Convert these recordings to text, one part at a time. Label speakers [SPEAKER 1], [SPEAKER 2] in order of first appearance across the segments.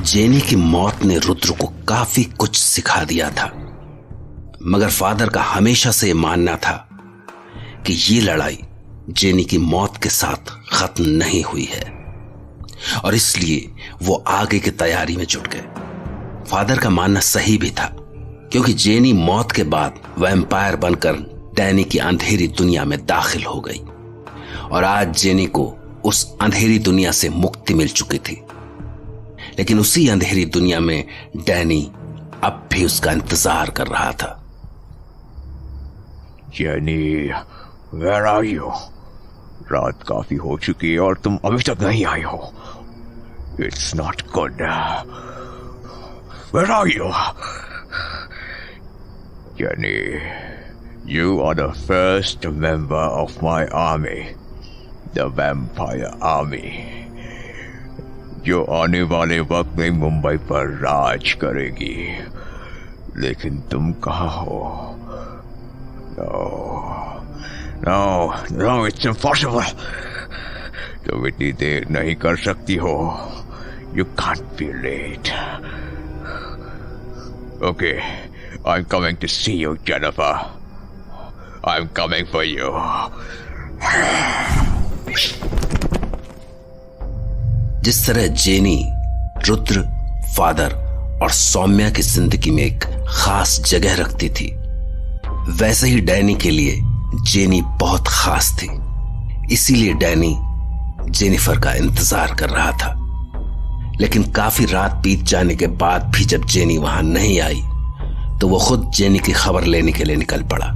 [SPEAKER 1] Jenny की मौत ने रुद्र को काफी कुछ सिखा दिया था, मगर फादर का हमेशा से मानना था कि ये लड़ाई जेनी की मौत के साथ खत्म नहीं हुई है और इसलिए वो आगे की तैयारी में जुट गए। फादर का मानना सही भी था, क्योंकि जेनी मौत के बाद वैम्पायर बनकर डैनी की अंधेरी दुनिया में दाखिल हो गई और आज जेनी को उस अंधेरी दुनिया से मुक्ति मिल चुकी थी। लेकिन उसी अंधेरी दुनिया में डैनी अब भी उसका इंतजार कर रहा था।
[SPEAKER 2] Jenny, where are you? रात काफी हो चुकी है और तुम अभी तक नहीं आई हो। It's not good. Where are you? Jenny, you are the first member of my army, the Vampire Army, जो आने वाले वक्त में मुंबई पर राज करेगी। लेकिन तुम कहाँ हो? No, it's impossible. तुम इतनी देर नहीं कर सकती हो। You can't be late. Okay, I'm coming to see you, Jennifer. I'm coming for you.
[SPEAKER 1] जिस तरह जेनी, रुद्र, फादर और सौम्या की जिंदगी में एक खास जगह रखती थी, वैसे ही डैनी के लिए जेनी बहुत खास थी। इसीलिए डैनी जेनिफर का इंतजार कर रहा था। लेकिन काफी रात बीत जाने के बाद भी जब जेनी वहां नहीं आई तो वो खुद जेनी की खबर लेने के लिए निकल पड़ा।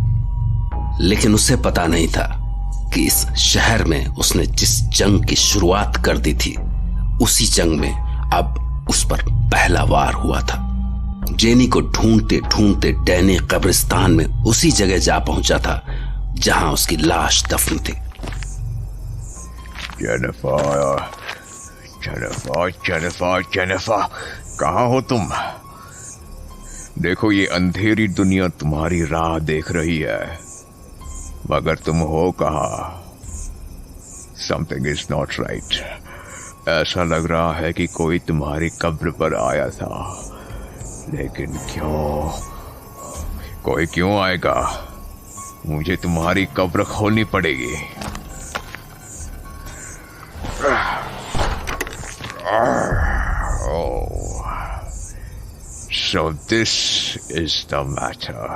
[SPEAKER 1] लेकिन उसे पता नहीं था कि इस शहर में उसने जिस जंग की शुरुआत कर दी थी, उसी जंग में अब उस पर पहला वार हुआ था। जेनी को ढूंढते ढूंढते डैनी कब्रिस्तान में उसी जगह जा पहुंचा था जहां उसकी लाश दफन थी।
[SPEAKER 2] जेनिफर, कहाँ हो तुम? देखो, ये अंधेरी दुनिया तुम्हारी राह देख रही है, मगर तुम हो कहाँ? Something is not right. ऐसा लग रहा है कि कोई तुम्हारी कब्र पर आया था, लेकिन क्यों? कोई क्यों आएगा? मुझे तुम्हारी कब्र खोलनी पड़ेगी। Oh, so this is the matter.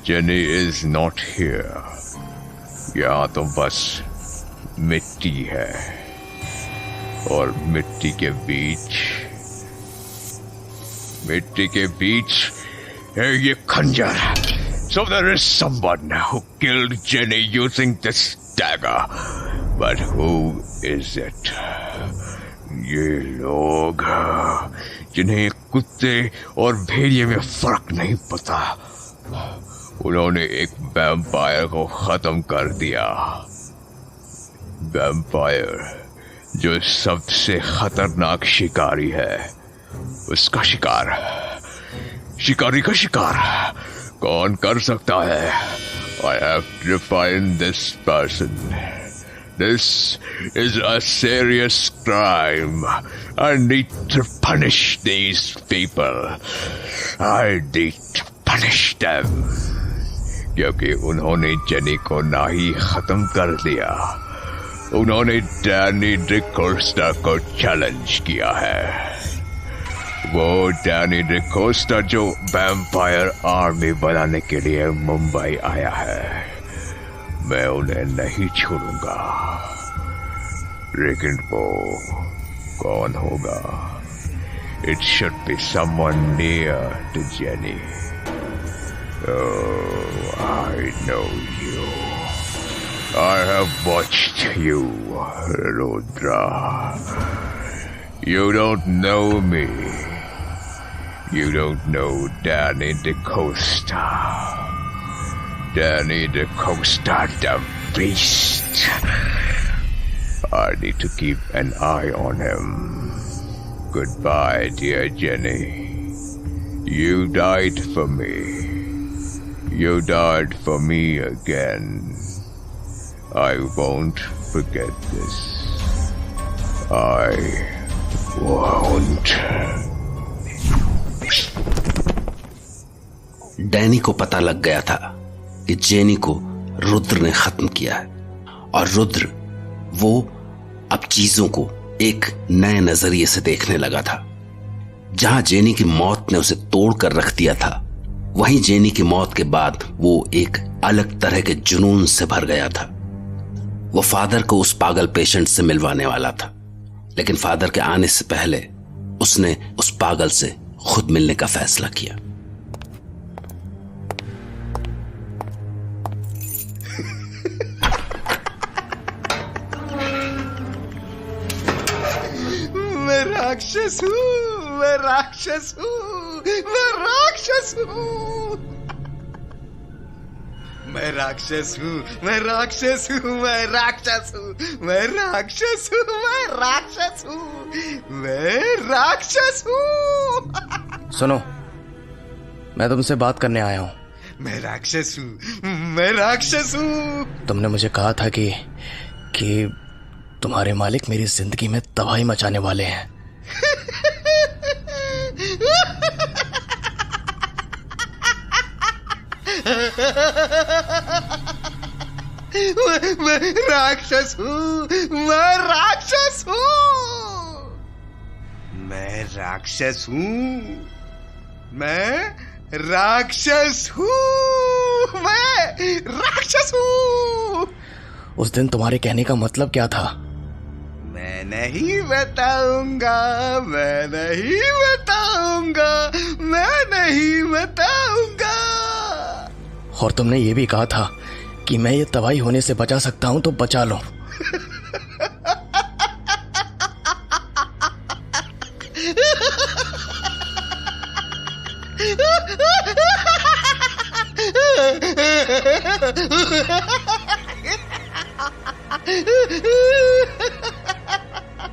[SPEAKER 2] Jenny is not here. यहाँ तो बस मिट्टी है और मिट्टी के बीच है ये खंजर। So there is someone who killed Jenny using this dagger. But who is it? ये लोग जिन्हें कुत्ते और भेड़िए में फर्क नहीं पता, उन्होंने एक वैम्पायर को खत्म कर दिया। वैम्पायर जो सबसे खतरनाक शिकारी है, उसका शिकारी का शिकार कौन कर सकता है? I have to find this person. This is a serious crime. I need to punish these people. I need to punish them. क्योंकि उन्होंने जेनी को ना ही खत्म कर दिया, उन्होंने डैनी डिकोस्टा को चैलेंज किया है। वो डैनी डिकोस्टा जो वैम्पायर आर्मी बनाने के लिए मुंबई आया है। मैं उन्हें नहीं छोड़ूंगा। लेकिन वो कौन होगा? It should be someone near to Jenny. Oh, I know you. I have watched you, Rudra. You don't know me. You don't know Danny DeCosta. Danny DeCosta, the beast. I need to keep an eye on him. Goodbye, dear Jenny. You died for me. You died for me again. I won't forget this. I won't.
[SPEAKER 1] Danny को पता लग गया था कि jenny को रुद्र ने खत्म किया है, और रुद्र वो अब चीजों को एक नए नजरिए से देखने लगा था। जहां जेनी की मौत ने उसे तोड़कर रख दिया था, वहीं जेनी की मौत के बाद वो एक अलग तरह के जुनून से भर गया था। वो फादर को उस पागल पेशेंट से मिलवाने वाला था, लेकिन फादर के आने से पहले उसने उस पागल से खुद मिलने का फैसला किया।
[SPEAKER 3] मैं राक्षस हूँ, मैं राक्षस हूँ, मैं राक्षस हूँ, मैं राक्षस हूँ, मैं राक्षस हूँ, मैं राक्षस हूँ, मैं राक्षस हूँ, मैं राक्षस हूँ, मैं राक्षस हूँ।
[SPEAKER 4] सुनो, मैं तुमसे बात करने आया हूँ।
[SPEAKER 3] मैं राक्षस हूँ, मैं राक्षस हूँ।
[SPEAKER 4] तुमने मुझे कहा था कि तुम्हारे मालिक मेरी जिंदगी में तबाही मचाने वाले हैं।
[SPEAKER 3] मैं राक्षस हूँ, मैं राक्षस हूँ, मैं राक्षस हूँ, मैं राक्षस हूँ, मैं राक्षस हूँ।
[SPEAKER 4] उस दिन तुम्हारे कहने का मतलब क्या था?
[SPEAKER 3] मैं नहीं बताऊंगा, मैं नहीं बताऊंगा, मैं नहीं बताऊंगा।
[SPEAKER 4] और तुमने ये भी कहा था कि मैं ये तबाही होने से बचा सकता हूं तो बचा लो।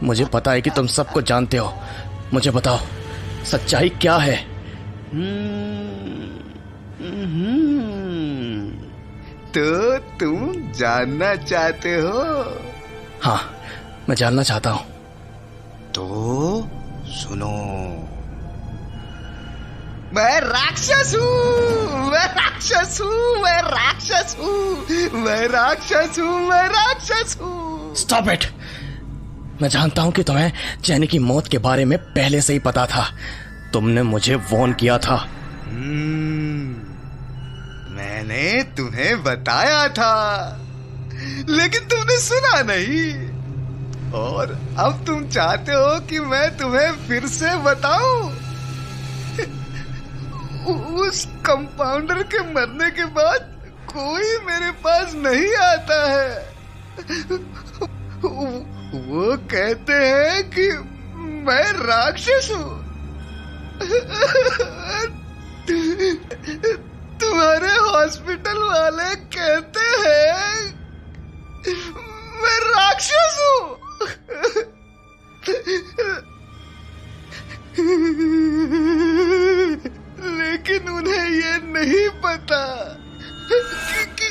[SPEAKER 4] मुझे पता है कि तुम सब कुछ जानते हो। मुझे बताओ, सच्चाई क्या है?
[SPEAKER 3] तो तुम जानना चाहते हो?
[SPEAKER 4] हाँ, मैं जानना चाहता हूँ।
[SPEAKER 3] तो सुनो, मैं राक्षस हूँ, मैं राक्षस हूँ, मैं राक्षस हूँ, मैं राक्षस हूँ, मैं राक्षस हूँ।
[SPEAKER 4] Stop it! मैं जानता हूँ कि तुम्हें जेनी की मौत के बारे में पहले से ही पता था। तुमने मुझे वॉर्न किया था।
[SPEAKER 3] मैंने तुम्हें बताया था, लेकिन तुमने सुना नहीं। और अब तुम चाहते हो कि मैं तुम्हें फिर से बताऊं? उस कंपाउंडर के मरने के बाद कोई मेरे पास नहीं आता है। वो कहते हैं कि मैं राक्षस हूँ। तुम्हारे हॉस्पिटल वाले कहते हैं मैं राक्षस हूँ। लेकिन उन्हें ये नहीं पता कि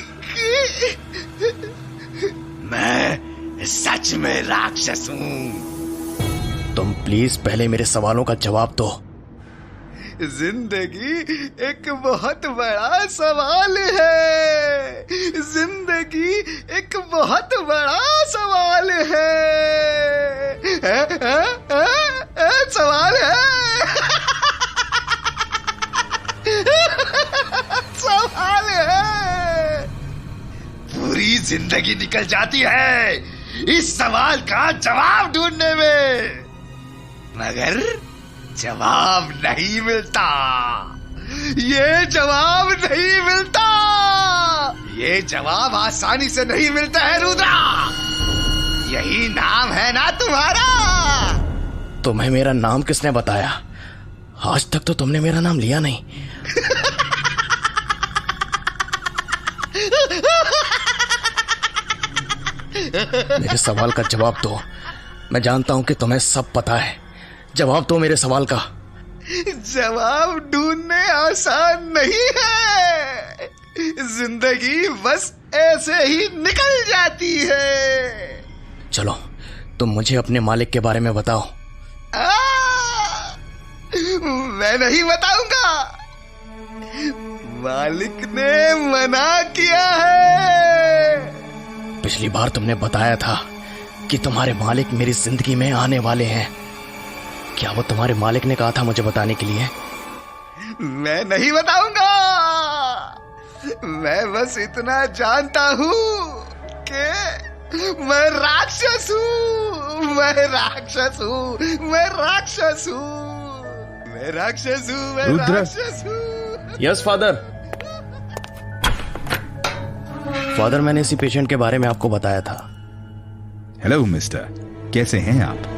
[SPEAKER 3] मैं सच में राक्षस हूँ।
[SPEAKER 4] तुम प्लीज पहले मेरे सवालों का जवाब दो।
[SPEAKER 3] जिंदगी एक बहुत बड़ा सवाल है। जिंदगी एक बहुत बड़ा सवाल है। सवाल है। सवाल है। पूरी जिंदगी निकल जाती है इस सवाल का जवाब ढूंढने में, मगर जवाब नहीं मिलता। ये जवाब नहीं मिलता। ये जवाब आसानी से नहीं मिलता है रुद्रा। यही नाम है ना तुम्हारा।
[SPEAKER 4] तुम्हें मेरा नाम किसने बताया? आज तक तो तुमने मेरा नाम लिया नहीं। मेरे सवाल का जवाब दो। मैं जानता हूं कि तुम्हें सब पता है। जवाब दो मेरे सवाल का।
[SPEAKER 3] जवाब ढूंढने आसान नहीं है। जिंदगी बस ऐसे ही निकल जाती है।
[SPEAKER 4] चलो, तुम मुझे अपने मालिक के बारे में बताओ।
[SPEAKER 3] मैं नहीं बताऊंगा। मालिक ने मना किया है।
[SPEAKER 4] पिछली बार तुमने बताया था कि तुम्हारे मालिक मेरी जिंदगी में आने वाले हैं। क्या वो तुम्हारे मालिक ने कहा था मुझे बताने के लिए?
[SPEAKER 3] मैं नहीं बताऊंगा। मैं बस इतना जानता हूँ कि मैं राक्षस हूँ। मैं राक्षस हूँ। मैं राक्षस हूँ। मैं राक्षस हूँ। मैं राक्षस हूँ।
[SPEAKER 4] Yes father. फादर, मैंने इसी पेशेंट के बारे में आपको बताया था।
[SPEAKER 5] हेलो मिस्टर, कैसे हैं आप?